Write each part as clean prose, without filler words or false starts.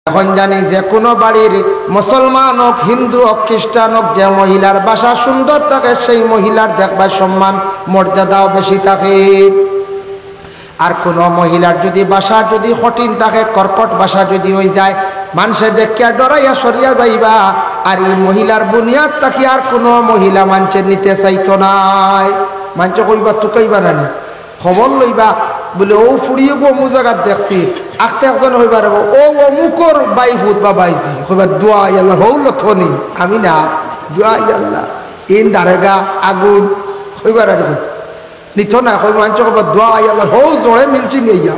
এখন জানি যে কোনো বাড়ির মুসলমান হোক, হিন্দু হোক, খ্রিস্টান হোক, যে মহিলার বাসা সুন্দর থাকে সেই মহিলার দেখবার সম্মান মর্যাদাও বেশি থাকে। আর কোনো মহিলার যদি বাসা যদি কঠিন থাকে, কর্কট বাসা যদি হয়ে যায়, মানুষে দেখিয়া ডরাইয়া সরিয়া যাইবা। আর এই মহিলার বুনিয়াদ তাকে আর কোনো মহিলা মানুষের নিতে চাইতো নাই। মানুষ কইবা তু কইবা না খবর লইবা বলে ও ফুড়িয়ে গো অমুক জায়গার দেখছি আখতে একজন হইবার ও অমুকর বাই ভূত বা বাইজি হইবা দোয়া আল্লাহ হৌ লথনি আমি না দোয়া আল্লাহ ইন দারেগা আগুন হইবার আর নিত না কই মানুষ কইবা দোয়া আল্লাহ হৌ জোরে মিলছি নিয়া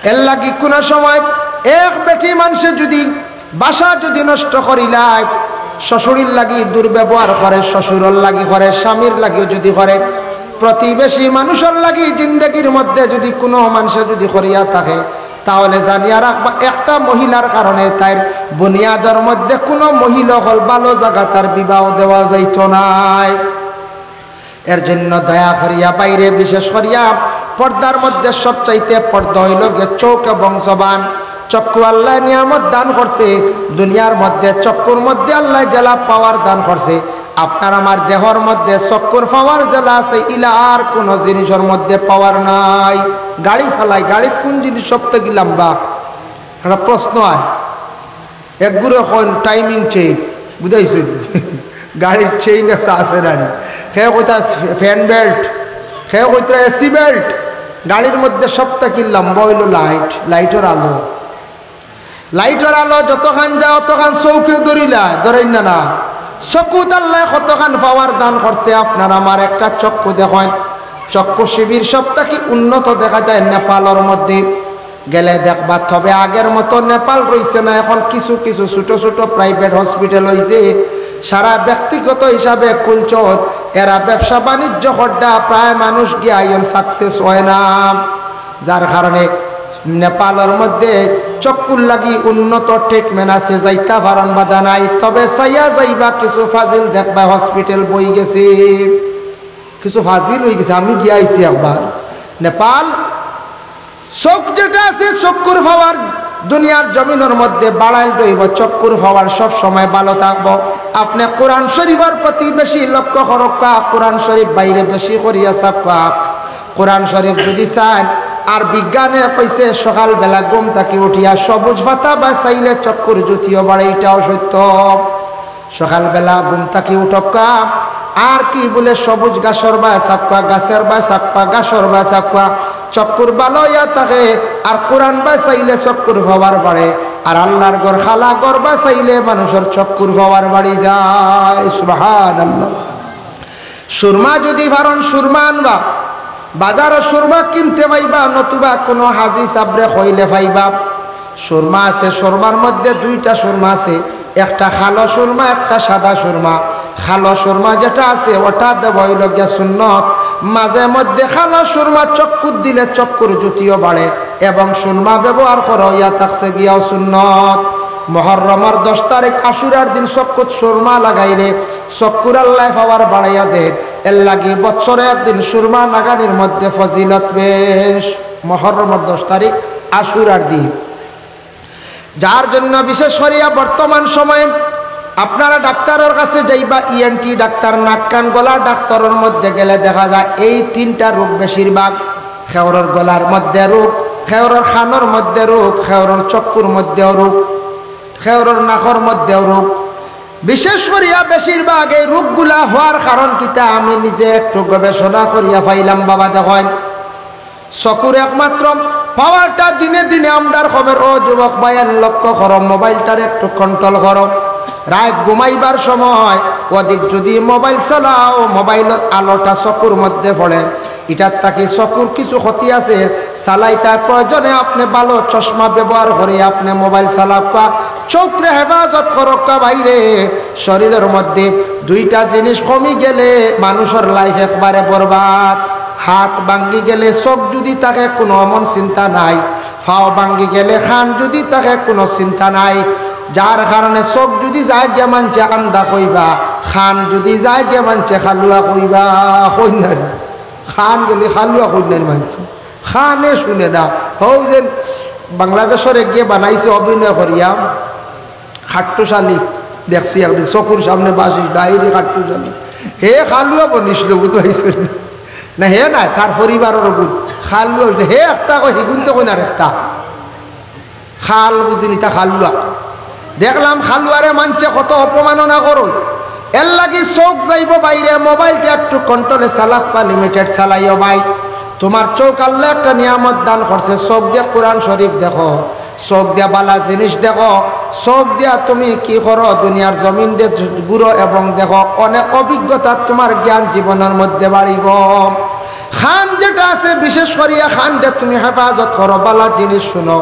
এর লাগি কোনো সময় এক বেটি মানুষে যদি বাসা যদি নষ্ট করিলায়, শ্বশুরের লাগি দুর্ব্যবহার করে, শ্বশুরের লাগি করে, স্বামীর লাগিও যদি করে, প্রতিবেশী মানুষের লাগি জিন্দগির মধ্যে যদি কোনো মানুষে যদি করিয়া থাকে, তাহলে জানিয়া রাখবা একটা মহিলার কারণে তার বুনিয়াদের মধ্যে কোনো মহিলা হল ভালো জায়গা তার বিবাহ দেওয়া যাইত নাই। এর জন্য দয়া করিয়া বাইরে বিশেষ করিয়া পর্দার মধ্যে সবচাইতে পর্দা হইল গে চোখ এবং জবান। চক্ষু আল্লাহ নিয়ামত দান করছে, দুনিয়ার মধ্যে চক্ষুর মধ্যে আল্লাহ জেলা পাওয়ার দান করছে। আপনার আমার দেহর মধ্যে চক্ষুর পাওয়ার জেলা আছে, ইলা আর কোন জিনিসের মধ্যে পাওয়ার নাই। গাড়ি চালাই, গাড়িত কোন জিনিস সবথেকে লম্বা একটা প্রশ্ন হয়। একগুলো এখন টাইমিং চেইন বুঝাইছেন, গাড়ির চেইন আছে না, সে কইতা ফ্যান বেল্ট, সে কইতা এসি বেল্ট। গাড়ির মধ্যে সবথেকে লম্বা হইল লাইট, লাইটের আলো। লাইটের আলো যতখান যায় অতখান চৌকেও ধরেন না। চক্ষু আল্লাহ কতখান পাওয়ার দান করছে। আপনার আমার একটা চক্ষু দেখেন, চক্ষু শিবির সবথেকে উন্নত দেখা যায় নেপালের মধ্যে গেলে দেখবা। তবে আগের মতো নেপাল রয়েছে না, এখন কিছু কিছু ছোট ছোট প্রাইভেট হসপিটাল হয়েছে। সারা ব্যক্তিগত হিসাবে কুলচর এরা ব্যবসা বাণিজ্য হড্ডা প্রায় মানুষ গিয়ে আইন সাকসেস হয় না, যার কারণে নেপালের মধ্যে চক্ষুর লাগি উন্নত ট্রিটমেন্ট আছে, যাইতা ভারণ বাধা নাই। তবে চাইয়া যাইবা কিছু ফাজিল দেখবা হসপিটাল বই গেছে, কিছু ফাজিল হয়ে গেছে। আমি গিয়ে আইছি একবার নেপাল। চোখ যেটা আছে চক্ষুর পাওয়ার দুনিয়ার জমিনের মধ্যে বাড়াইল রইব, চক্ষুর পাওয়ার সব সময় ভালো থাকবো। আপনি কোরআন শরীফের প্রতি বেশি লক্ষ্য করক্কা, কোরআন শরীফ বাইরে বেশি করিয়া চাপা। কোরআন শরীফ যদি চান, আর বিজ্ঞানে কইছে সকালবেলা ঘুম থেকে উঠিয়া সবুজ পাতা বা চাইলে চক্ষুর জ্যোতিও বাড়ে, এটাও সত্য। সকালবেলা ঘুম থেকে উঠক্কা আর কি বলে সবুজ গাছর বা চাপা, গাছের বা চাপা, গাছর বা চাপা, চক্ষুর ভালো ইয়া থাকে। আর কোরআন বা চাইলে চক্ষুর পাওয়ার বাড়ে, আর আল্লাহর ঘর খালা ঘর বা চাইলে মানুষের চক্ষুর পাওয়ার বাড়ি যায়। সুবহানাল্লাহ। সুরমা যদি ভারণ সুরমা আনবা, বাজারে সুরমা কিনতে পাইবা, নতুবা কোনো হাজি সাবরে হইলে পাইবা। সুরমা আছে, সুরমার মধ্যে দুইটা সুরমা আছে, একটা কালো সুরমা, একটা সাদা সুরমা। কালো সুরমা যেটা আছে ওটা দেব হইল গিয়া সুন্নত। মাঝে মধ্যে কালো সুরমা চক্ষুর দিলে চক্ষুর জ্যোতিও বাড়ে, এবং সুরমা ব্যবহার করা ইয়া থাকছে গিয়াও সুন্নত। মুহররমের 10 তারিখ আশুরার দিন চক্ষুত সুরমা লাগাইলে চক্ষুর আল্লাহ পাওয়ার বাড়াইয়া দেন। এর লাগি বছরে একদিন সুরমা লাগানির মধ্যে ফজিলত বেশ। মুহররমের 10 তারিখ আশুরার দিন, যার জন্য বিশেষ করিয়া বর্তমান সময়ে আপনারা ডাক্তারের কাছে যাইবা, ইএনটি ডাক্তার, নাক কান গলা ডাক্তারের মধ্যে গেলে দেখা যায় এই 3টা রোগ বেশিরভাগ। খেওরের গলার মধ্যে রোগ, খেওরের খানোর মধ্যে রোগ, খেওরের চক্ষুর মধ্যেও রোগ, খেওরের নাকর মধ্যেও রোগ। বিশেষ করিয়া বেশিরভাগ এই রোগগুলা হওয়ার কারণ কিতা আমি নিজে একটু গবেষণা করিয়া পাইলাম। বাবা দেখেন, চকুর একমাত্র পাওয়ারটা দিনে দিনে আমরার খবর। ও যুবক ভাইয়ের লক্ষ্য করো, মোবাইলটার একটু কন্ট্রোল করো। রাত ঘুমাইবার সময় অধিক যদি মোবাইল চালাও, মোবাইলের আলোটা চকুর মধ্যে পড়ে, এটার তাকে চকুর কিছু ক্ষতি আছে। চালাইতার প্রয়োজনে আপনি ভালো চশমা ব্যবহার করে আপনি মোবাইল চালাবা, চোখরে হেফাজত করক্কা। বাইরে শরীরের মধ্যে 2টা জিনিস কমি গেলে মানুষের লাইফ একবারে বরবাদ। হাত ভাঙ্গি গেলে চোখ যদি তাকে কোনো এমন চিন্তা নাই, ফাও ভাঙ্গি গেলে খান যদি তাকে কোনো চিন্তা নাই। যার কারণে চোখ যদি যায় গে মানছে আন্দা কইবা, খান যদি যায় গে মানছে খালুয়া কইবা। কইনার খান গেলে খালুয়া কইনার মানছে, খানে শুনে না। হৌ যে বাংলাদেশের গিয়ে বানাইছে অভিনয় করিয়া খাট্টুশালী দেখছি একদিন চকুর সামনে বাসিস ডাইরি খাট্টুশালী হে খালুয়া বনিছিল বুঝতে না হে নাই তার পরিবারের গুণ খালুয়া হে একটা কই হিগুন তো কই না একটা খাল বুঝিনি তা খালুয়া দেখলাম খালুয়ারে মানছে কত অপমাননা করো এর লাগি চোখ যাইব বাইরে মোবাইলটা একটু কন্ট্রোলে চালাক লিমিটেড চালাইও ভাই তোমার চোখ আল্লাহ একটা নিয়ামত দান করছে চোখ দিয়ে কোরআন শরীফ দেখো চোখ দিয়া বালা জিনিস দেখো চোখ দিয়া তুমি কি করো দুনিয়ার জমিন দিয়ে ঘুরো এবং দেখো অনেক অভিজ্ঞতা তোমার জ্ঞান জীবনের মধ্যে বাড়িব খান যেটা আছে বিশেষ করিয়া খান যে তুমি হেফাজত করো বালা জিনিস শুনো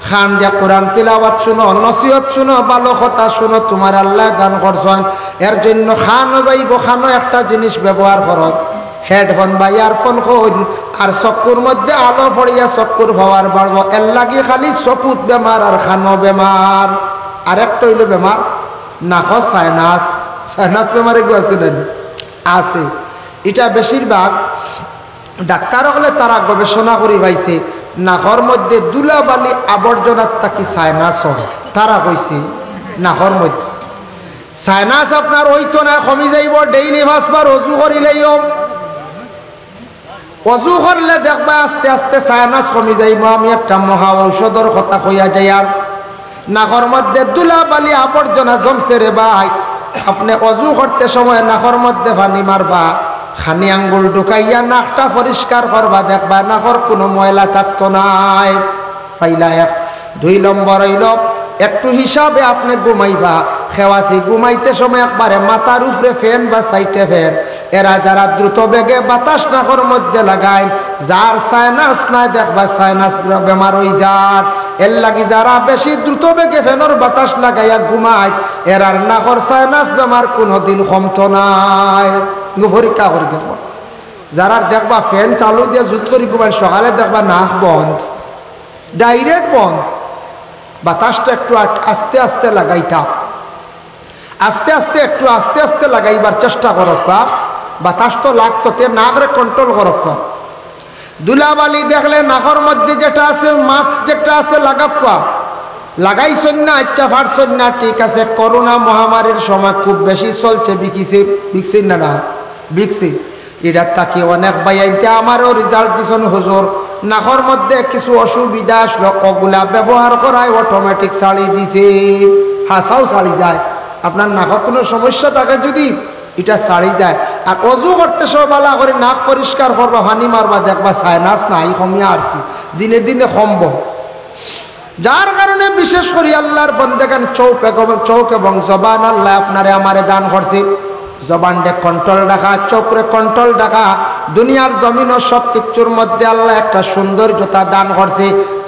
খান দিয়া কোরআন তিলাওয়াত শুনো নসিহত শুনো ভালো কথা শুনো তোমার আল্লাহ দান করছেন এর জন্য খানও যাইব খানও একটা জিনিস ব্যবহার করো হেডফোন বা ইয়ারফোন হন আর চকুর মধ্যে আলো পড়িয়া চকুর পাওয়ার বাড়বো এর লাগি খালি চকুত বেমার আর খানো বেমার আর একটা হইল বেমার নাক সাইনাস সাইনাস বেমার এগুলো আছিলেন আছে এটা বেশিরভাগ ডাক্তার হলে তারা গবেষণা করি পাইছে নাকর মধ্যে দুলাবালি আবর্জনার তাকি সাইনাস হয় তারা কইছে নাকর মধ্যে সাইনাস আপনার হইতো না কমি যাইব ডেইলি 5 বার অজু করিলেও অজু করলে দেখবা আস্তে আস্তে সাইনাস কমি যাইব আমি একটা মহা ঔষধর কথা কইয়া যাই আর নাকর মধ্যে দুলাবালি আবর্জনা জমছে রে ভাই আপনি অজু করতে সময় নাকর মধ্যে পানি মারবা খানি আঙ্গুল ঢুকাইয়া নাকটা পরিষ্কার করবা দেখবা নাকর কোনো ময়লা থাকতো নাই পাইলা 2 নম্বর হইল একটু হিসাবে আপনি ঘুমাইবা খেওয়াছি ঘুমাইতে সময় একবারে মাথার উপরে ফ্যান বা সাইটে ফ্যান এরা যারা দ্রুত বেগে বাতাস নাকর মধ্যে লাগায় যার সাইনাস নাই দেখবা সাইনাস বেমার হয়ে যার এর লাগি যারা বেশি দ্রুত বেগে ফ্যানের বাতাস লাগাইয়া ঘুমায় এরার নাকর সাইনাস বেমার কোনোদিন কমতো নাই পরীক্ষা করে দেখবা যারা দেখবা ফ্যান চালু দিয়ে জুত করে ঘুমায় সকালে দেখবা নাক বন্ধ ডাইরেক্ট বন্ধ বাতাসটা একটু আস্তে আস্তে লাগাইতা আস্তে আস্তে একটু আস্তে আস্তে লাগাইবার চেষ্টা করক বাতাস তো লাগতো তে নাকরে কন্ট্রোল করক দুলাবালি দেখলে নাকর মধ্যে যেটা আছে মাস্ক যেটা আছে লাগাবা লাগাইছেন না আচ্ছা ফাটছেন না ঠিক আছে করোনা মহামারীর সময় খুব বেশি চলছে বিকছে না বিকছে এটার তাকে অনেক বাইতে আমারও রেজাল্ট দিছেন হুজুর নাকর মধ্যে কিছু অসুবিধা আসলো ওগুলা ব্যবহার করায় অটোমেটিক ছাড়ি দিছে হাসাও ছাড়ি যায় আপনার নাকর কোনো সমস্যা থাকে যদি এটা ছাড়ি যায় আর অজু করতে সব ভালো করে নাক পরিষ্কার করবা পানি মারবা দেখবা সাইনাস নাই কমিয়া আসছি দিনে দিনে কমব যার কারণে বিশেষ করে আল্লাহর বন্দেগান চৌক এবং জবান আল্লাহ আপনারে আমারে দান করছে জবানটা কন্ট্রোল রাখা চোখরে কন্ট্রোল রাখা দুনিয়ার জমিন ও সব কিছুর মধ্যে আল্লাহ একটা সৌন্দর্যতা দান করছে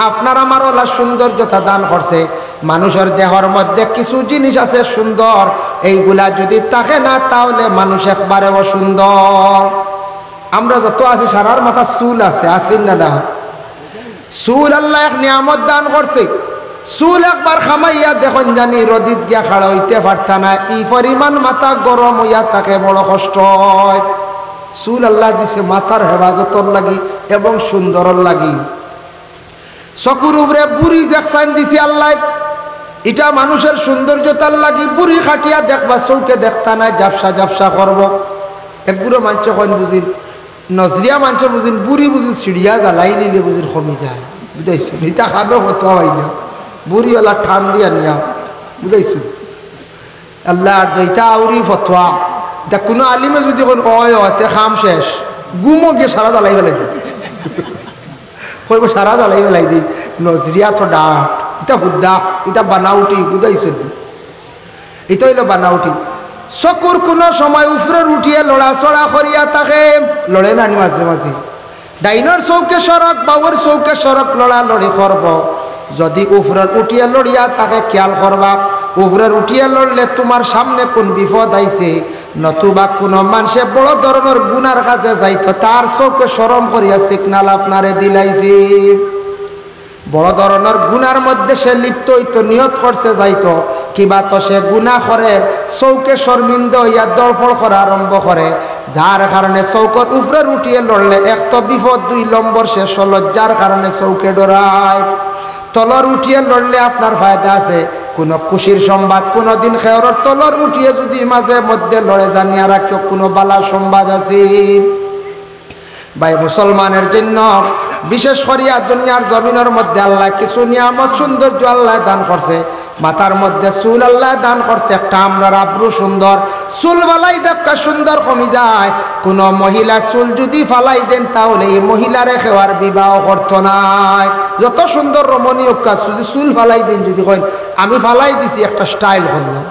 আপনার আমার আল্লাহ সৌন্দর্যতা দান করছে মানুষের দেহর মধ্যে কিছু জিনিস আছে সুন্দর এইগুলা যদি থাকে না তাহলে মানুষ একবারে অসুন্দর আমরা যত আছি সারার মাথা চুল আছে আসেন না চুল আল্লাহ এক নিয়ামত দান করছে চুল একবার খামাইয়া দেখুন জানি রদিত গিয়া খাড়া হইতে পারতা না এই পরিমাণ মাথা গরম হইয়া তাকে বড় কষ্ট হয় চুল আল্লাহ দিছে মাথার হেফাজতর লাগি এবং সুন্দরর লাগি চকুর উপরে বুড়ি জ্যাকসাইন দিছে আল্লাহ এটা মানুষের সৌন্দর্যতার লাগি বুড়ি খাটিয়া দেখবা চৌকে দেখতা নাই জাপসা জাপসা করব একগুলো মাঞ্চ কইন বুঝিন নজরিয়া মাঞ্চ বুঝিন বুড়ি বুঝি সিঁড়িয়া জ্বালাই নিলে বুঝিন কমি যায় বুঝাইছো এটা খানো হতো হয় না বুড়িওয়ালা ঠান দিয়া নিয়া বুঝাইছো আল্লাহ এটা আউরি ফতোয়া এটা কোনো আলিমে যদি হতে খাম শেষ গুমো গিয়ে সারা জ্বালাই বেলাই দিই কইব সারা জ্বালাই বেলাই দিই নজরিয়া তো ডাট এটা বুদ্ধা এটা বানাউটি বুঝাইছো এটা হইল বানাউটি চকুর কোনো সময় উপরে উঠিয়ে লড়াচড়া করিয়া তাকে লড়ে নানি মাঝে মাঝে ডাইনর চৌকে সড়ক বাউর চৌকে সড়ক লড়ালড়ি করব যদি উপরের উঠিয়ে লড়িয়া তাকে খেয়াল করবা উপরের উঠিয়ে লড়লে তোমার সামনে কোন বিপদ আইছে নতুবা কোনো মানুষে বড় ধরনের গুনার কাছে যাইতো তার চৌকে সরম করিয়া সিগনাল আপনারে দিলাইছে বড় ধরনের গুনার মধ্যে সে লিপ্ত হইতো নিয়ত করছে যাইতো কিবা তো সে গুনাহ করে চৌকে শর্মিন্দা হইয়া দলফল করা আরম্ভ করে যার কারণে চৌকত উপরে উঠিয়ে লড়লে এক তো বিপদ 2 নম্বর সে লজ্জার কারণে চৌকে ডরায় তলর উঠিয়ে লড়লে আপনার ফায়দা আছে। কোনো খুশির সংবাদ কোনোদিন খেয়রর তলর উঠিয়ে যদি মাঝে মধ্যে লড়ে জানিয়ে রাখো কোনো বালার সংবাদ আছে। ভাই মুসলমানের জন্য বিশেষ করিয়া দুনিয়ার জমিনের মধ্যে আল্লাহ কিছু নিয়ামত সৌন্দর্য আল্লাহ দান করছে। মাথার মধ্যে চুল আল্লাহ দান করছে, একটা আমরার আব্রু সুন্দর চুল ফালাই দেখা সুন্দর কমি যায়। কোন মহিলা চুল যদি ফালাই দেন তাহলে এই মহিলারে খেওয়ার বিবাহ করত নাই। যত সুন্দর রমণীয় কাজ যদি চুল ফালাই দেন, যদি কইন আমি ফালাই দিছি একটা স্টাইল করলাম,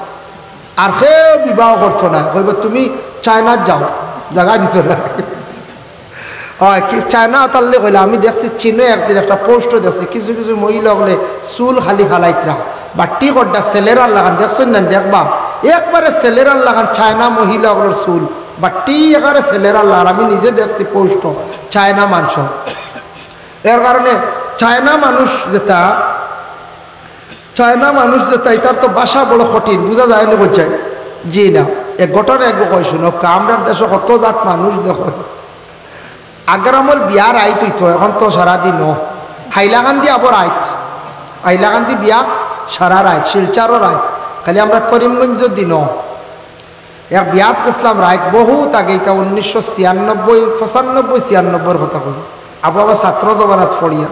আর কেউ বিবাহ করতো না, কইব তুমি চায়না যাও, জায়গা দিত না। হয় কি চায়না তাহলে কইলে আমি দেখছি চীনে একদিন একটা পোস্টও দেখছি, কিছু কিছু মহিলা হলে চুল খালি ফালাইতরা বা টিকটটা ছেলেরার লাগান দেখছেন না, দেখবা একবারে ছেলেরার লাগান চায়না মহিলাগুলোর চুল বা টি একারে ছেলেরার লাগান। আমি নিজে দেখছি পোস্ট চায়না মানুষ। এর কারণে চায়না মানুষ যেটা এটার তো বাসা বড় কঠিন, বোঝা যায় না বোঝায়। জি না, এক ঘটনা এক কই শুনো, আমরা দেশে কত জাত মানুষ দেখো। আগ্রামল বিয়ার আইত হইতো, এখন তো সারাদিন হাইলাকান্দি আবার আইত, হাইলাকান্দি বিয়া সারা রায়, শিলচারও রায়, খালি আমরা করিমগঞ্জের দিন এক বিয়াত গেছিলাম রাইত বহুত আগে, এটা 1996-95-96 কথা কই, আবু আবার ছাত্র জমানাত ফড়িয়া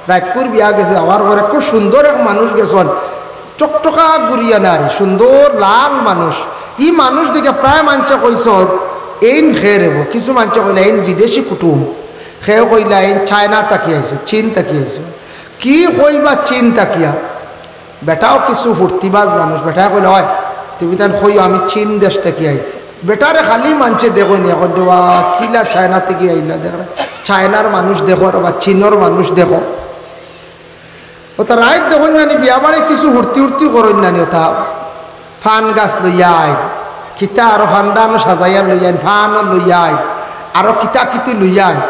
রায়তপুর বিয়া গেছে। আমার ঘরে খুব সুন্দর এক মানুষ গেছেন, টকটকা গুড়িয়া নারী, সুন্দর লাল মানুষ। ই মানুষ দেখে প্রায় মানুষে কইস এইন খেয়ে রেব, কিছু মানুষে কইলা এইন বিদেশি কুটুম, খেয়ে কইলা এইন চায়না তাকিয়ে আইছো, চীন তাকিয়ে আইছো। কি কইবা চীন তাকিয়া? বেটাও কিছু ফুর্তিবাজ মানুষ, বেটা কইলা হয় তুমি তান কই আমি চীন দেশ থেকে আইছি। বেটারে খালি মানছে দেখো নি, এখন দেওয়া কিলা চায়না থেকে আইলা, দেখ চায়নার মানুষ দেখো বা চীনের মানুষ দেখো। ওটা রাইত দেখুন জানি বিয়া বাড়ি কিছু হুর্তি করেন নানি, ওটা ফান গাছ লইয়া আইন, কিতা আরো ফান্দানো সাজাইয়া লইয়া আইন, ফানও লইয়া আইন, আরো কিতা কিতি লইয়া আইন।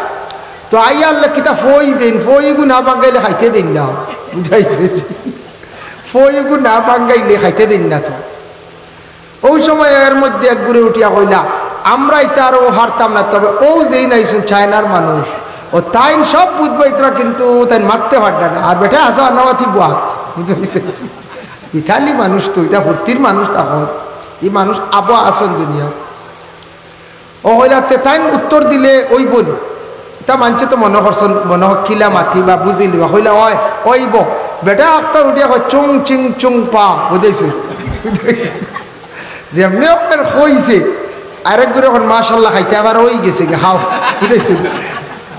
তো আইয়ালে কিতা ফই দিন, ফইগু না বাঙ্গাইলে খাইতে দিন না, বুঝাইছে? ফইগু না বাঙ্গাইলে খাইতে দিন না। তো ওই সময় এর মধ্যে এক ঘুরে উঠিয়া কইলা আমরা এটা আরো হারতাম না, তবে ও যেই নাইছুন চায়নার মানুষ, ও তাই সব বুঝবাইতরা কিন্তু তাই মারতে পারত না। আর বেটা আসা আনাবাতি বাত, বুঝতে ইতালি মানুষ তো এটা ভর্তির মানুষ, তখন এই মানুষ আবো আসন দুনিয়া। ও হইলাতে তাই উত্তর দিলে ওই বলি তা মানছে তো মনে করছেন, মনে হয় কিলা মাথি বা বুঝিলি বা হইলা হয় ওইব। বেটা আখতা উঠিয়া কয় চুং চিং চুং পা, বুঝেছে? যেমনি আপনার হইছে আরেক করে এখন মাশাল্লাহ খাইতে আবার হয়ে গেছে গে হাও, বুঝেছে?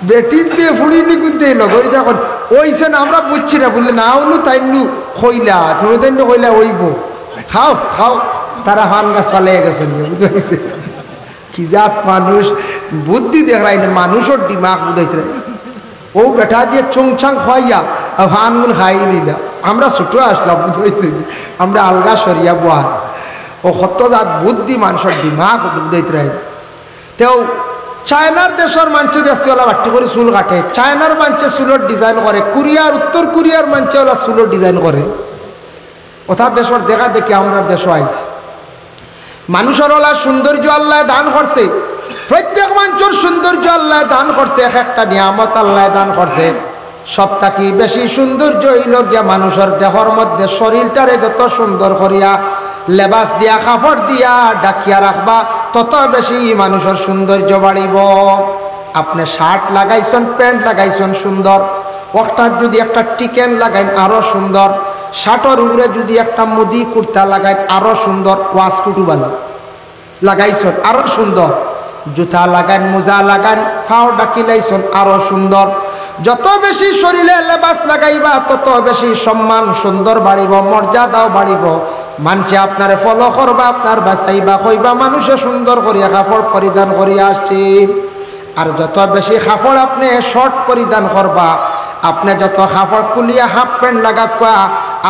বেটির দিয়ে ফুড়িনি কিন্তু লগরি এখন ওইছে না, আমরা বুঝছি না, বললে না হলো তাই নু খইলা, তুমি তাই নু কইলা ওইব, খাও খাও, তারা হান গাছ ফালাই গেছেন, বুঝতে? কি জাত মানুষ, বুদ্ধি দেখাই না, মানুষের দিমাগ বুঝাইতে। ও বেটা দিয়ে চুংছাং খাইয়া হানগুন খাই নিলা, আমরা ছোট আসলাম, বুঝতে? আমরা আলগা সরিয়া বোয়ার। ও কত জাত বুদ্ধি মানুষের দিমাগ বুঝাইতে। তেও চায়নার দেশের মানুষ দেশওয়ালা বাট্টি করে চুল কাটে, চায়নার মানুষে চুলের ডিজাইন করে, উত্তর কোরিয়ার মানুষে ওলা চুলের ডিজাইন করে। ওথার দেশের দেখা দেখি আমরা দেশও আইছে। মানুষের ওলা সৌন্দর্য আল্লাহ দান করছে, প্রত্যেক মানুষের সৌন্দর্য আল্লাহ দান করছে, এক একটা নিয়ামত আল্লাহ দান করছে। সব থাকি বেশি সৌন্দর্য হইল গিয়া মানুষের দেহর মধ্যে শরীরটারে যত সুন্দর করিয়া লেবাস দিয়া কাপড় দিয়া ডাকিয়া রাখবা, তত বেশি মানুষের সৌন্দর্য বাড়িব। আপনি শার্ট লাগাইছেন, প্যান্ট লাগাইছেন সুন্দর, ওটার যদি একটা টিকেন লাগাইন আরো সুন্দর, শার্টের উপরে যদি একটা মুদি কুর্তা লাগাইন আরো সুন্দর, ওয়াশ কুটুবালা লাগাইছেন আরো সুন্দর, জুতা লাগাইন, মোজা লাগাইন, ফাও ডাকিলাইছেন আরো সুন্দর। যত বেশি শরীরে লেবাস লাগাইবা তত বেশি সম্মান সুন্দর বাড়িব, মর্যাদাও বাড়িব। মানুষে আপনারে ফলো করবা, আপনার বাসাইবা, কইবা মানুষে সুন্দর করিয়া কাপড় পরিধান করিয়া আসছে। আর যত বেশি কাপড় আপনি শর্ট পরিধান করবা, আপনি যত কাপড় খুলিয়া হাফ প্যান্ট লাগাবা,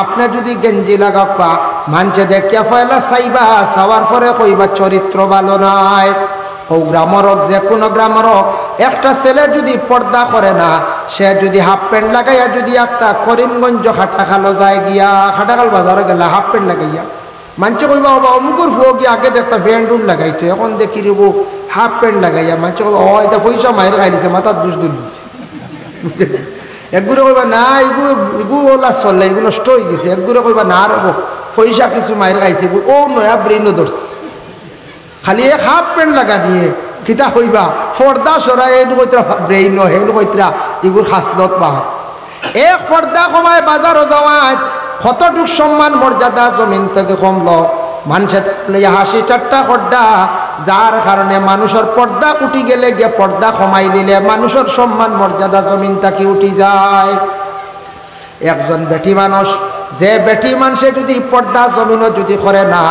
আপনি যদি গেঞ্জি লাগাবা, মানুষে দেখিয়া ফয়লা চাইবা, চাওয়ার পরে কইবা চরিত্র ভালো নাই। ও গ্রামের হোক, যে কোনো গ্রামের হোক, একটা ছেলে যদি পর্দা করে না, সে যদি হাফ প্যান্ট লাগাইয়া যদি একটা করিমগঞ্জ খাটাখালো যায় গিয়া, খাটাখাল বাজারে গেলা হাফ প্যান্ট লাগাইয়া, মানুষে কইবা বাবা অমুকুর ফুয়ো গিয়ে আগে দেখতা প্যান্ট উঠ লাগাইতো, এখন দেখি রেব হাফ প্যান্ট লাগাইয়া, মানুষে কইবা ও এটা পয়সা মায়ের খাই দিছে, মাথার দুষ দুল দিছে। একগুলো কইবা না এগুলা চলে এগুলো নষ্ট হয়ে গেছে, একগুলো কইবা না আর পয়সা কিছু মায়ের খাইছে ও নয়া ব্রেইনও ধরছে। খালি এক হাফ প্যান্ট লাগা দিয়ে কিতা হইবা পর্দা সরাই এগুলো কইতরা ব্রেইন এগুলো কইতরা এগুলো খাসলত পাহ। এক পর্দা কমায় বাজারও যাওয়ায় কতটুক সম্মান মর্যাদা জমিন থেকে কমলো। মানুষের হাসি ঠাট্টা করডা, যার কারণে মানুষের পর্দা উঠি গেলে গিয়ে পর্দা কমাই দিলে মানুষের সম্মান মর্যাদা জমিন থাকি উঠি যায়। একজন বেটি মানুষ, যে বেটি মানুষে যদি পর্দা জমিনও যদি করে না,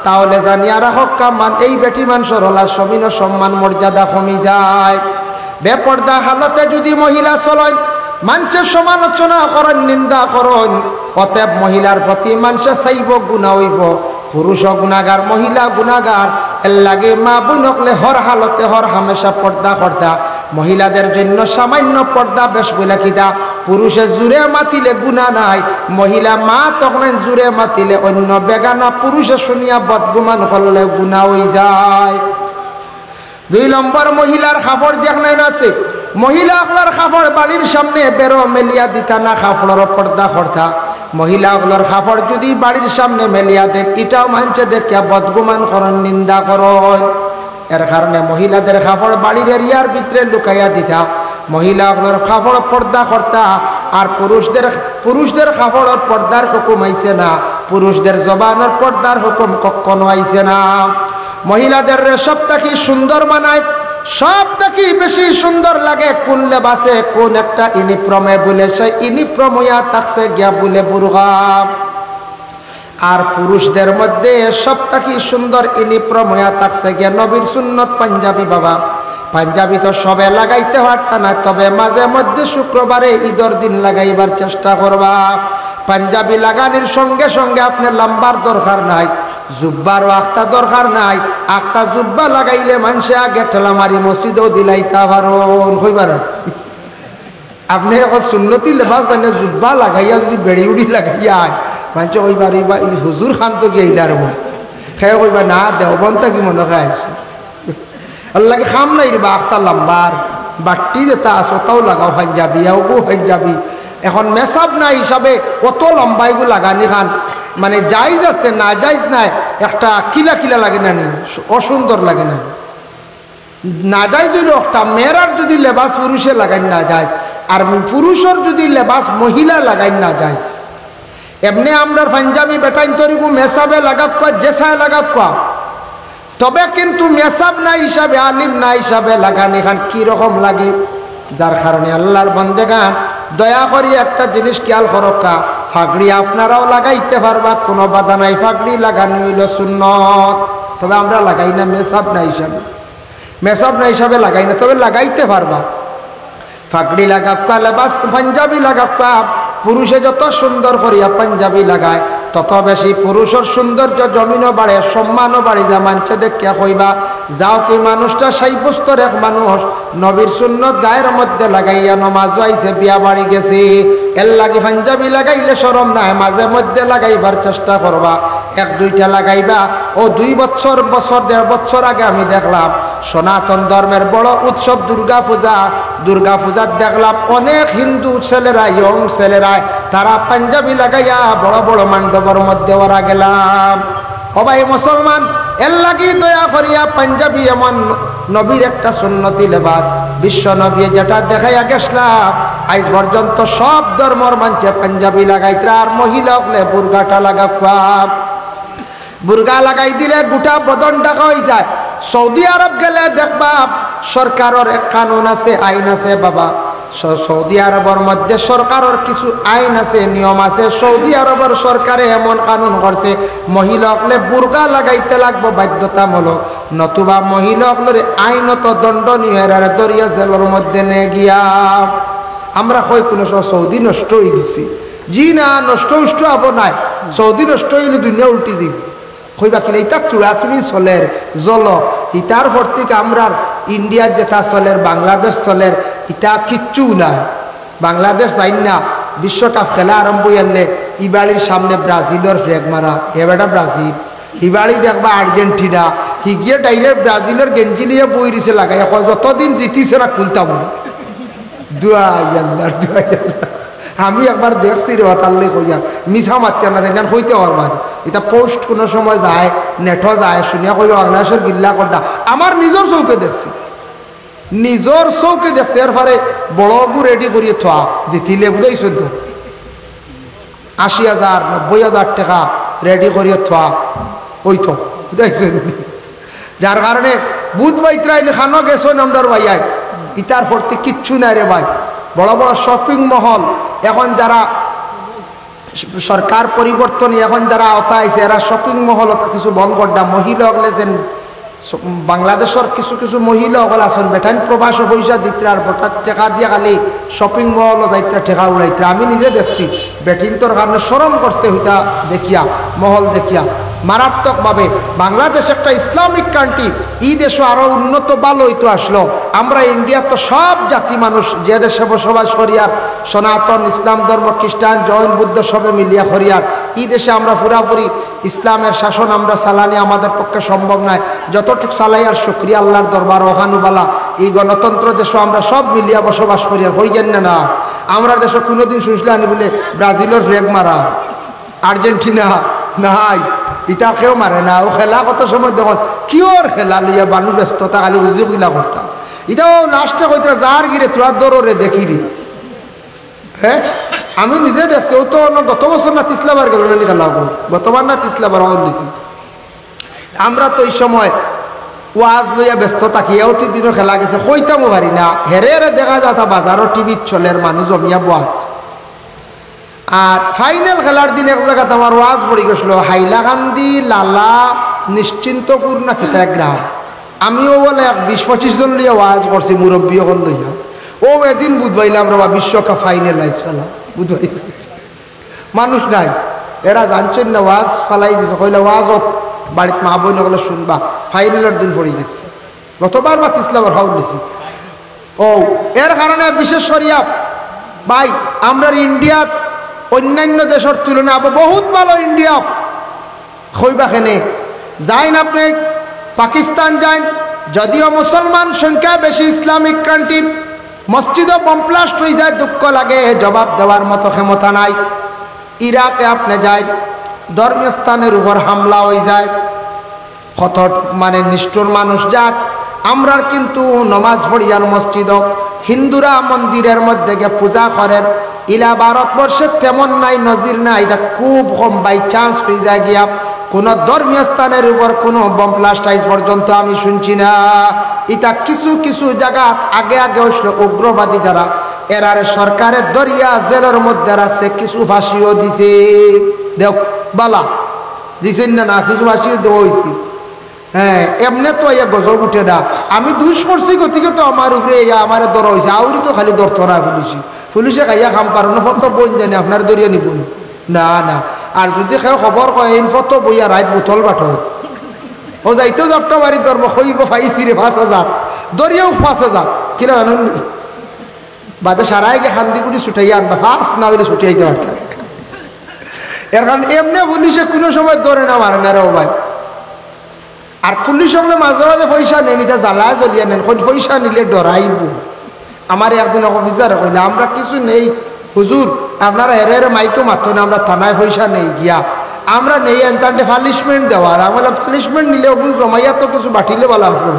তাহলে জানিয়া রাখক কামান এই বেটি মানুষের হলা জমিনও সম্মান মর্যাদা কমি যায়। বেপর্দা হালতে যদি মহিলা চলেন, মানুষের সমালোচনা করেন, নিন্দা করেন, অতএব মহিলার প্রতি মানুষে চাইব গুণা হইব। পুরুষ গুণাগার, মহিলা গুণাগার, এর লাগে মা বোনকলে হর হালতে হর হামেশা পর্দা করতা। মহিলাদের জন্য সামান্য পর্দা বেশ বলে কিতা, পুরুষে জুড়ে মাতিলে গুণা নাই, মহিলা মা তখন জুড়ে মাতিলে অন্য বেগানা পুরুষে শুনিয়া বদগুমান করলে গুণা হয়ে যায়। 2 নম্বর মহিলার কাপড় যেখানে আছে, মহিলা আপনার কাপড় বাড়ির সামনে বেরো মেলিয়া দিতা না, কাপড়ের পর্দা করতা। মহিলাগুলোর কাপড় যদি বাড়ির সামনে মেলিয়া দেন, এটাও মানছে দেখিয়া বদগুমান করেন, নিন্দা করেন। এর কারণে মহিলাদের কাপড় বাড়ির এরিয়ার ভিতরে লুকাইয়া দিতা, মহিলাগুলোর কাপড় পর্দা করতা। আর পুরুষদের কাপড়ের পর্দার হুকুম আইছে না, পুরুষদের জবানের পর্দার হুকুম কখনো আইছে না। মহিলাদের সবটা কি সুন্দর বানায়, সবটা কি বেশি সুন্দর লাগে কোন লেবাসে, কোন একটা ইউনিফর্মে বলে সেই ইউনিফর্ম হইয়া থাকছে গিয়া বলে বুরগা। আর পুরুষদের মধ্যে সবটা কি সুন্দর ইউনিফর্ম হইয়া থাকছে গিয়া নবীর সুন্নত পাঞ্জাবি। বাবা পাঞ্জাবি তো সবে লাগাইতে পারতা না, তবে মাঝে মধ্যে শুক্রবারে ঈদের দিন লাগাইবার চেষ্টা করবা। পাঞ্জাবি লাগানোর সঙ্গে সঙ্গে আপনার লম্বার দরকার নাই, জুব্বারও আখতা দরকার নাই। আখতা জুব্বা লাগাইলে মানুষে আগে ঠেলা মারি মসজিদও দিলাইতা পারন হইবার। আপনি এখন সুন্নতি লেবাস জানে জুব্বা লাগাইয়া যদি বেড়ি উড়ি লাগাইয়া মানুষ ওইবার হুজুর খান তো গিয়ে আর খেয়ে কইবা না দেওবনটা কি মনে খাই আল্লাহকে খাম নাই রে বা আখতা লম্বার বাট্টি যেটা আছে ওটাও লাগাও পাঞ্জাবি, ওগো পাঞ্জাবি। এখন মেসাব না হিসাবে অত লম্বা এগুলো লাগানি খান মানে জাইজ আছে, না জাইজ নাই, একটা কিলা কিলা লাগে না, নি অসুন্দর লাগে না। না যাই যদি একটা মেয়েরার যদি লেবাস পুরুষে লাগাই না যায়, আর পুরুষের যদি লেবাস মহিলা লাগাই না যায়। এমনি আমরা পাঞ্জাবি বেটাইন তরিকু মেসাবে লাগাবা, জেসায় লাগাবা, তবে কিন্তু মেসাব না হিসাবে, আলিম না হিসাবে লাগান এখান কীরকম লাগে। যার কারণে আল্লাহর বন্দেগান দয়া করি একটা জিনিস খেয়াল করকা, ফাগড়ি আপনারাও লাগাইতে পারবা, কোনো বাধা নাই। ফাগড়ি লাগানো হইল সুন্নত, তবে আমরা লাগাই না মেসাব না হিসাবে, মেসাব না হিসাবে লাগাই না, তবে লাগাইতে পারবা। ফাগড়ি লাগাবা, লেবাস পাঞ্জাবি লাগাবা। পুরুষে যত সুন্দর করিয়া পাঞ্জাবি লাগায়, তত বেশি পুরুষের সৌন্দর্য জমিনও বাড়ে, সম্মানও বাড়ে। যা মানছে দেখিয়া কইবা যাও কি মানুষটা সাইবস্তর এক মানুষ নবীর সুন্নত গায়ের মধ্যে লাগাইয়া নমাজ আইছে, বিয়া বাড়ি গেছে, এর লাগে পাঞ্জাবি লাগাইলে শরম নাই, মাঝে মধ্যে লাগাইবার চেষ্টা করবা। 1-2টা লাগাইবা। ও 2 বছর 1.5 বছর আগে আমি দেখলাম সনাতন ধর্মের বড় উৎসব দুর্গা পূজা, দুর্গা পূজার দেখলাম অনেক হিন্দু ছেলেরা, ইয়ং ছেলেরা, তারা পাঞ্জাবি লাগাইয়া বড় বড় মণ্ডপের মধ্যে ওরা গেলাম। ও ভাই মুসলমান, এর লাগি দয়া করিয়া পাঞ্জাবি এমন নবীর একটা সুন্নতি লেবাস, বিশ্ব নবী যেটা দেখাইয়া গেছলাম, আজ পর্যন্ত সব ধর্মর মানছে পাঞ্জাবি লাগাইতে। আর মহিলা হলে বুর্গাটা লাগাবা, বুর্গা লাগাই দিলে গোটা বদন ঢাকা হয়ে যায়। সৌদি আরব গেলে দেখবা সরকারের এক কানুন আছে, আইন আছে। বাবা সৌদি আরবের মধ্যে সরকারের কিছু আইন আছে, নিয়ম আছে। সৌদি আরবের সরকারে এমন কানুন করছে মহিলা হলে বুর্গা লাগাইতে লাগবো বাধ্যতামূলক, নতুবা মহিলা হলে আইনত দণ্ডনীয়, দরিয়া জেলের মধ্যে নিয়ে গিয়া। আমরা কই কোনো সৌদি নষ্ট হয়ে গেছি, জি না, নষ্ট উষ্ট হবো নাই। সৌদি নষ্ট হইলে দুনিয়া উল্টি দিব কইবা কিনা, ইটা চুড়াচুড়ি চলের জল ইটার ভর্তিকে আমরা ইন্ডিয়ার যেটা চলের, বাংলাদেশ চলের, ইটা কিচ্ছু নাই। বাংলাদেশ যাই না বিশ্বকাপ খেলা আরম্ভ হইলে ইবাড়ির সামনে ব্রাজিলের ফ্ল্যাগ মারা, এবারটা ব্রাজিল, হিবাড়ি দেখবা আর্জেন্টিনা, হিগিয়ে ডাইরেক্ট ব্রাজিলের গেঞ্জি নিয়ে বই দিছে লাগাই, যতদিন জিতিছে না খুলতাম। দুয়াই আল্লাহ, দুয়াই আল্লাহ। আমি একবার দেখছি রে তাল্লে কইয়া মিছা মারতে না দেন হইতে পারবার এটা পোস্ট কোনো সময় যায় নেটও যায় শুনিয়া কই বাংলাদেশের গিল্লা করডা আমার নিজের চৌকে দেখছি নিজের চৌকে দেখছি এর পরে বড়গু রেডি করিয়ে থোয়া জিতিলে বুঝাইছ তো ৮০,০০০ ৯০,০০০ টাকা রেডি করিয়ে থোয়া ওই তো বুঝাইছেন যার কারণে বুধ বাইত্রাইলে খানো গেছো নামদার ভাইয়াই ইতার ভর্তি কিচ্ছু নাই রে ভাই বড় বড় শপিং মহল এখন যারা সরকার পরিবর্তনে এখন যারা আওতা আইছে এরা শপিং মহল কিছু বন্ধ করডা মহিলা হলে যেন বাংলাদেশের কিছু কিছু মহিলা হল আছেন বেঠাইন প্রবাস পয়সা দিতে আর ভোটার টেকা দিয়ে খালি শপিং মহল যাইতে টেকা উড়াইতে আমি নিজে দেখছি বেঠিনটোর কারণে শরম করছে ওইটা দেখিয়া মহল দেখিয়া মারাত্মকভাবে বাংলাদেশ একটা ইসলামিক কান্ট্রি এই দেশও আরও উন্নত ভালো হইতো আসলো আমরা ইন্ডিয়া তো সব জাতি মানুষ যে দেশে বসবাস করিয়ার সনাতন ইসলাম ধর্ম খ্রিস্টান জৈন বুদ্ধ সবে মিলিয়া করিয়ার এই দেশে আমরা পুরাপুরি ইসলামের শাসন আমরা চালানি আমাদের পক্ষে সম্ভব নয় যতটুকু চালাই আর শুক্রিয়া আল্লাহর দরবার ওহানুবালা এই গণতন্ত্র দেশও আমরা সব মিলিয়া বসবাস করিয়ার হই যান না আমরা দেশে কোনোদিন শুনলে আনি বলে ব্রাজিলের রেগ মারা আর্জেন্টিনা নাই ইটা কেউ মারে না ও খেলা কত সময় দেখুন কিওর খেলা লইয়া মানুষ ব্যস্ততা খালি রুজি কিলা করতাম এটাও লাস্টে কইতে যার গিরে তোরা দৌড়ে দেখিরি হ্যাঁ আমি নিজে দেখছি ও তো গত বছর না তিসলাবার গেল না খেলা গতবার না তিসলাবার দিছি আমরা তো এই সময় ওয়াজ লইয়া ব্যস্ত থাকি অতি দিনও খেলা গেছে কইতামও পারি না হেরে হেরে দেখা যাতা বাজারও টিভির চলের মানুষ জমিয়া বাত আর ফাইনাল খেলার দিন এক জায়গাতে আমার ওয়াজ পড়ে গেছিল হাইলাকান্দি লালা নিশ্চিন্তপুর না খেতে গ্রাম আমিও বলে ২০-২৫ জন লিয়ে ওয়াজ করছি মুরব্বী হল লইয়া ও এদিন বুধবাইলাম রবা বিশ্বকাপ ফাইনাল আইস খেলা বুধবাইছে মানুষ নাই এরা জানছেন না ওয়াজ ফালাই দিছে কইলে ওয়াজ হোক বাড়িতে মা বই নগলে শুনবা ফাইনালের দিন পড়ে গেছে গতবার বা তিসলাবার হাউল দিছি ও এর কারণে বিশেষ করিয়া ভাই আমরা ইন্ডিয়াত অন্যান্য দেশের তুলনায় বহুত ভালো ইন্ডিয়া হইবা খেনে যাইন আপনি পাকিস্তান যাইন যদিও মুসলমান সংখ্যা বেশি ইসলামিক কান্ট্রি মসজিদও বমপ্লাস্ট হয়ে যায় দুঃখ লাগে জবাব দেওয়ার মতো ক্ষমতা নাই ইরাকে আপনি যাই ধর্মীয় স্থানের উপর হামলা হয়ে যায় কত মানে নিষ্ঠুর মানুষ যাক আমরার কিন্তু নমাজ পড়িয়ার মসজিদ হিন্দুরা মন্দিরের মধ্যে গিয়ে পূজা করেন ইলা ভারতবর্ষে তেমন নাই নজির নাই এটা খুব কম বাই চান্স হয়ে যায় গিয়া কোনো ধর্মীয় স্থানের উপর কোনো বমপ্লাস্ট আইজ পর্যন্ত আমি শুনছি না এটা কিছু কিছু জায়গা আগে আগে হইছিল উগ্রবাদী যারা এরারে সরকারের দরিয়া জেলের মধ্যে রাখছে কিছু ফাঁসিও দিছে দেখ বালা দিছেন না কিছু ফাঁসিও দেওয়া হয়েছে হ্যাঁ এমনি তো ইয়া গজব উঠে না আমি দুষ করছি গতিকে তো আমার উপরে আমার দর হয়েছে আউরি তো খালি দর না পুলিশে খাইয়া খাম পারো না ফটো বই জানি আপনার দরিয়া নিব না না আর যদি কেউ খবর কয় এই ফটো বইয়া রাইত বোতল বাটো ও যাইতেও যাবটা বাড়ি ধরবো হইব পাইছি রে ৫,০০০ দরিয়াও ৫,০০০ কিনা আনন্দ বাদে সারাই গিয়ে খান্দিগুড়ি ছুটাইয়া আনবা ফার্স্ট না হইলে ছুটিয়াইতে পারতাম এর কারণ এমনি পুলিশে কোনো সময় ধরে না মারে না রে ভাই আর পুলিশ হলে মাঝে মাঝে পয়সা নেন এটা জ্বালা জ্বলিয়ে নেন পয়সা নিলে ডরাইব আমার একদিন অফিসারে কইলে আমরা কিছু নেই হুজুর আপনারা হেরে হেরে মাইকও মাত্র না আমরা থানায় পয়সা নেই গিয়া আমরা নেই এনতান্টে পানিশমেন্ট দেওয়ার আমরা পানিশমেন্ট নিলে ওগুলো জমাইয়া তো কিছু বাটিলে বলা হলো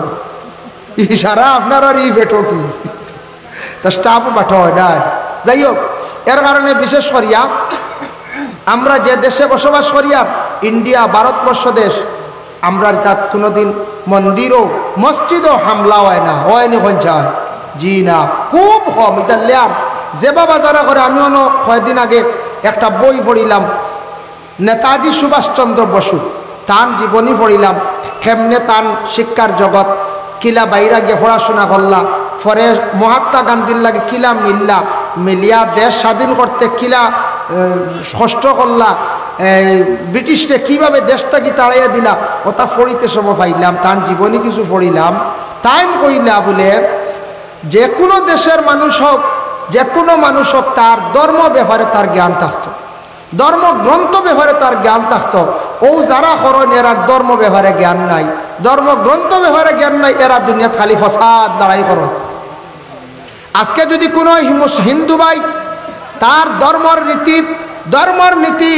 সারা আপনার আর এই বেটো কি তা স্টাফও বাঠা হয় না যাই হোক এর কারণে বিশেষ করিয়া আমরা যে দেশে বসবাস করিয়া ইন্ডিয়া ভারতবর্ষ দেশ আমরা তার কোনোদিন মন্দিরও মসজিদও হামলা হয় না হয়নি পঞ্চায়েত জি না খুব কম এটা লেয়ার যে বাবা যারা করে আমি অন্য কয়েকদিন আগে একটা বই পড়িলাম নেতাজি সুভাষচন্দ্র বসু তার জীবনী পড়িলাম কেমনে তার শিক্ষার জগৎ কিলা বাইরা গিয়ে পড়াশোনা করলা পরে মহাত্মা গান্ধীর লাগে কিলা মিলিয়া দেশ স্বাধীন করতে কিলা কষ্ট করলা ব্রিটিশরে কিভাবে দেশটাকে তাড়াইয়া দিলা ওটা পড়িতে সব পাইলাম তার জীবনী কিছু পড়িলাম তাই কইলা বলে যে কোনো দেশের মানুষ হোক যে কোনো মানুষ হোক তার ধর্ম ব্যাপারে তার জ্ঞান থাকতো ধর্মগ্রন্থ ব্যাপারে তার জ্ঞান থাকতো ও যারা করেন এরা ধর্ম ব্যাপারে জ্ঞান নাই ধর্মগ্রন্থ ব্যাপারে জ্ঞান নাই এরা দুনিয়াত খালি ফসাদ লড়াই করেন আজকে যদি কোনো হিন্দু ভাই তার ধর্মর নীতি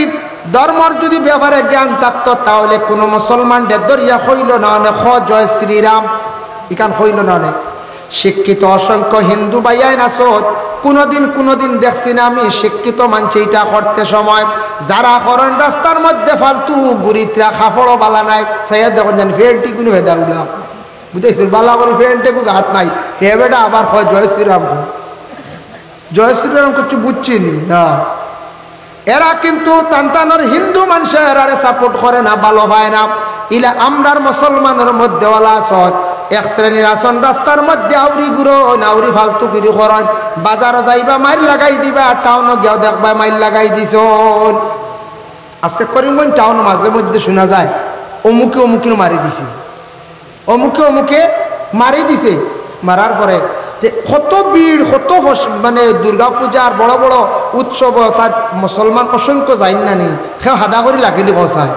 ধর্মর যদি ব্যাপারে জ্ঞান থাকতো তাহলে কোনো মুসলমানদের দরিয়া হইল না অনেক জয় শ্রীরাম ইকান হইল না অনেক। শিক্ষিত অসংখ্য হিন্দু ভাইয়াই নাচত কোনোদিন দেখছি না আমি শিক্ষিত মানুষ এটা করতে সময় যারা করেন রাস্তার মধ্যে ফালতু গুড়িতরা খাফড়ও বালা নাই সাইয়া দেখুন জানি ফেরটি কোনো হেদা উড়া বুঝেছি বালা করে ফেরটে কোনো হাত নাই হে বেটা আবার হয় জয় শ্রীরাম কিছু বুঝছিনি না। এরা কিন্তু তান্তানোর হিন্দু মানুষের এরারে সাপোর্ট করে না, ভালো হয় না। ইলা আমরার মুসলমানের মধ্যে ওলা আসন এক শ্রেণীর আসন রাস্তার মধ্যে আউরি গুড়ো নাউরি ফালতু কিরি করেন, বাজারও যাইবা মাইল লাগাই দিবা, টাউনও গিয়েও দেখবা মাইল লাগাই দিছ। আজকে করিমগঞ্জ টাউন মাঝে মধ্যে শোনা যায় অমুকে মারি দিছে, অমুকে মারি দিছে। মারার পরে কত ভিড়, কত মানে দুর্গা পূজার বড় বড় উৎসব তার মুসলমান অসংখ্য যাই না নি সে হাদা করে লাগি দিব চায়।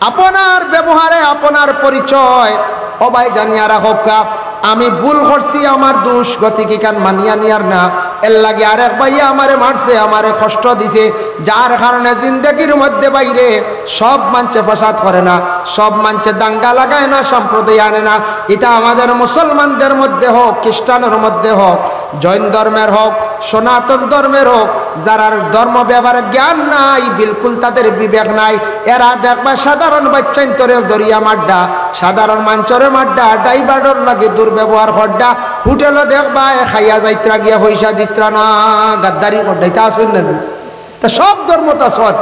আপনার ব্যবহারে আপনার পরিচয় অবাই জানিয়া রাখক, আমি ভুল করছি আমার দোষ গতিকে কান মানিয়া নিয়ার না। এর লাগে আরেক ভাইয়া আমারে মারছে, আমারে কষ্ট দিছে, যার কারণে জিন্দগির মধ্যে বাইরে সব মানছে ফাসাদ করে না, সব মানছে দাঙ্গা লাগায় না, সম্প্রদায় আনে না। এটা আমাদের মুসলমানদের মধ্যে হোক, খ্রিস্টানের মধ্যে হোক, জৈন ধর্মের হোক, সনাতন ধর্মের হোক, যারা ধর্ম ব্যবহারে জ্ঞান নাই, বিলকুল তাদের বিবেক নাই, এরা দেখবা সাধারণ বাচ্চাইন তোরে দরিয়া মাড্ডা, সাধারণ মাঞ্চরে মাড্ডা, ড্রাইভারের লাগে দুর্ব্যবহার হড্ডা, হোটেলও দেখবা খাইয়া যাইত্রা গিয়া পয়সা দিত্রা না, গাদ্দারি করডাইতা আসুন না। তা সব ধর্ম তো আসন,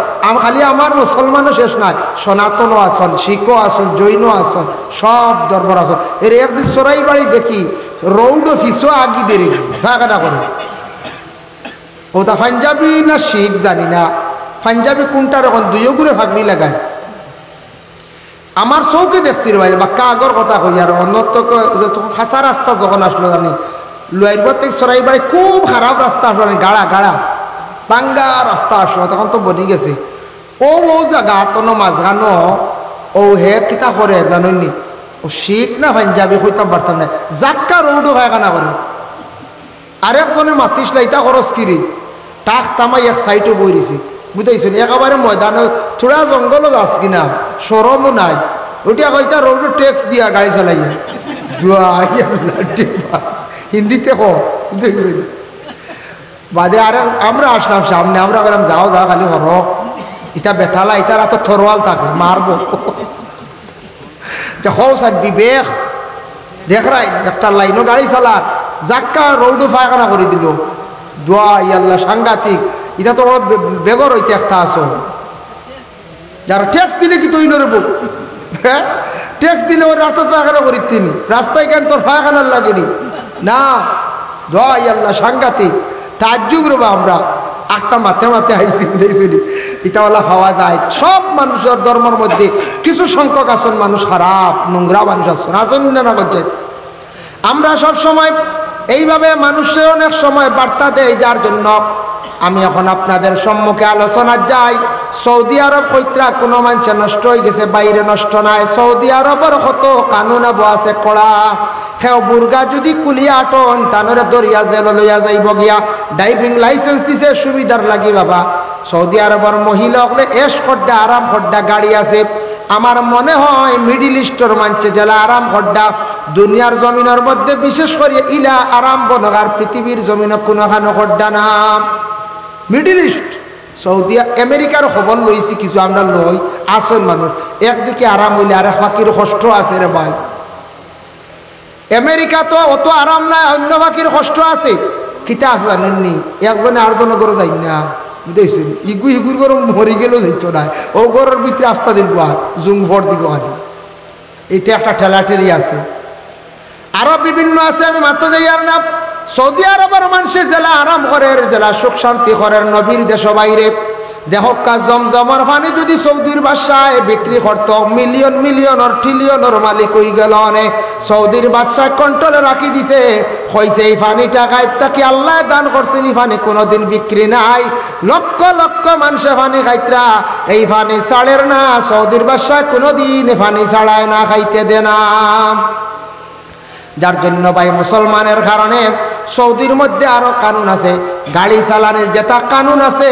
খালি আমার মুসলমানও শেষ নাই, সনাতনও আসন, শিখও আসন, জৈনও আসন, সব ধর্মর আসন। এর একদিন সরাই বাড়ি দেখি রৌড ফিসও আগি দেরি ফাঁকাটা করে, ওটা পাঞ্জাবি না শিখ জানি না, পাঞ্জাবি কোনটার এখন দুইও ঘুরে ফাঁকড়ি লাগায়। আমার চৌকে দেখছি রে ভাই বাক্কা আগর কথা কই, আর অন্যত খাসা রাস্তা যখন আসলো জানি লুয়াইরবার থেকে সরাই বাড়ি খুব খারাপ রাস্তা আসলো, গাড়া বাঙ্গা রাস্তা আসলো, তখন তো বনি গেছে। ও জায়গা কোনো মাঝখানো ও হে কিতা করে জানি ও শিখ না পাঞ্জাবি কইতাম পারতাম না, জাক্কা রৌডো ভাইখানা করে। আরেকজনে মাতিস লাইতা খরচ কিরি টাক তামাই এক সাইডে বই দিছি, বুঝাইছেন একেবারে ময়দানে থোড়া জঙ্গলও যাস কিনা, সরমও নাই, ওটা কইতা রৌডো ট্যাক্স দিয়া গাড়ি চালাইয়া হিন্দিতে বুঝাইছেন। বাদে আর আমরা আসলাম সামনে, আমরা বললাম যাও খালি হর ইটা বেতালা, ইটার এত থরওয়াল থাকে মারবো। বিবেক দেখ রাই একটা লাইনও গাড়ি চালার জাক্কা রৌডো ফায়খানা করে দিল, দোয়া ইয়াল্লা সাংঘাতিক। এটা তো বেগর হইতে একটা আস, যারা ট্যাক্স দিলে কি তৈরি নেব, হ্যাঁ ট্যাক্স দিলে ওই রাস্তা ফায়খানা করি, তিনি রাস্তায় কেন তোর ফায়খানার লাগেনি না, দোয়া ইয়াল্লা সাংঘাতিক। তাজ্জুব রবা আমরা আখটা মাথে আইসি বুঝাইছিলি ইটাওয়ালা পাওয়া যায়। সব মানুষের ধর্মের মধ্যে কিছু সংখ্যক আসন মানুষ খারাপ নোংরা মানুষ আসন না করছে। আমরা সব সময় এইভাবে মানুষের অনেক সময় বার্তা দেয়, যার জন্য আমি এখন আপনাদের সম্মুখে আলোচনা যাই। সৌদি আরব কইত্রা কোনো মানুষ নষ্ট হয়ে গেছে, বাইরে নষ্ট নাই। সৌদি আরবের কত কানুন আছে কড়া, সেও বুর্গা যদি কুলিয়া আটন তানরে দরিয়া জেল লইয়া যাইব গিয়া, ড্রাইভিং লাইসেন্স দিছে সুবিধার লাগি বাবা। সৌদি আরবের মহিলা হলে এস খড্ডা আরাম খড্ডা গাড়ি আছে। আমার মনে হয় মিডিল ইস্টর মানছে জেলা আরাম খড্ডা দুনিয়ার জমিনের মধ্যে বিশেষ করে ইলা আরাম বনগার পৃথিবীর জমিনে কোনোখানো খড্ডা নাম মিডিল ইস্ট। সৌদি আমেরিকার খবর লইছি কিছু আমরা লই, আসল মানুষ একদিকে আরাম হইলে আর এক বাকির কষ্ট আছে রে ভাই। আমেরিকা তো অত আরাম নাই, অন্য বাকির কষ্ট আছে। কিতা আছে জানেননি, একজনে আরেকজন গরো যাই না বুঝেছেন, ইগুর গরম মরি গেলেও যাইত না, ও গরের ভিতরে আস্থা দিব আর জুম ভর দিব আর এইটা একটা ঠেলাঠেলি আছে। আরো বিভিন্ন আছে, আমি মাত্র যাই আর না। সৌদি আরবের মানুষে জেলা আরাম করের, জেলা সুখ শান্তি করের, নবীর দেশ বাইরে দেহকা জমজমর পানি যদি সৌদির বাদশায় বিক্রি করত মিলিয়ন ট্রিলিয়নের মালিক হয়ে গেল। অনেক সৌদির বাদশাহ কন্ট্রোলে রাখি দিছে, হয়েছে এই পানিটা গাইব তাকে আল্লাহ দান করছেন, এই পানি কোনোদিন বিক্রি নাই। লক্ষ লক্ষ মানুষে পানি খাইতরা, এই পানি ছাড়ের না। সৌদির বাদশাহ কোনোদিন পানি ছাড়ায় না, খাইতে দে না। যার জন্য ভাই মুসলমানের কারণে সৌদির মধ্যে আরো কানুন আছে, গাড়ি চালানোর যেটা কানুন আছে,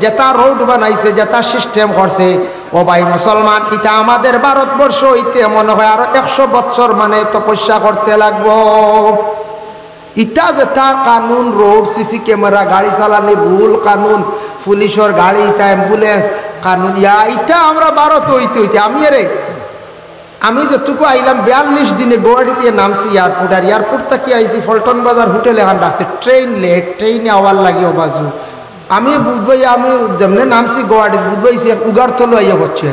যেটা রোড বানাইছে, যেটা সিস্টেম করছে, ও ভাই মুসলমান এটা আমাদের ভারতবর্ষ হইতে মনে হয় আরো 100 বছর মানে তপস্যা করতে লাগবো। ইটা যেটা কানুন, রোড, সিসি ক্যামেরা, গাড়ি চালানোর রুল কানুন, পুলিশের গাড়ি, ইটা অ্যাম্বুলেন্স কানুন, ইটা আমরা ভারত হইতে আমি যতটুকু আইলাম 42 দিনে গুয়াহাটিতে নামছি এয়ারপোর্ট, আর এয়ারপোর্ট থেকে আইছি ফলটন বাজার হোটেলে এখান ডাকছে ট্রেন লেট, ট্রেনে আওয়ার লাগিও বাজু। আমি বুঝবাই আমি যেমনি নামছি গুয়াহাটি বুঝবাইছি উগারতলি আইয়া হচ্ছে।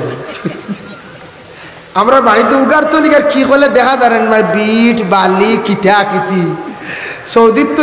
আমরা বাড়িতে উগারতলি আর কি করলে দেখা দাঁড়েন বিট বালি কিতা কিতি সৌদিত তো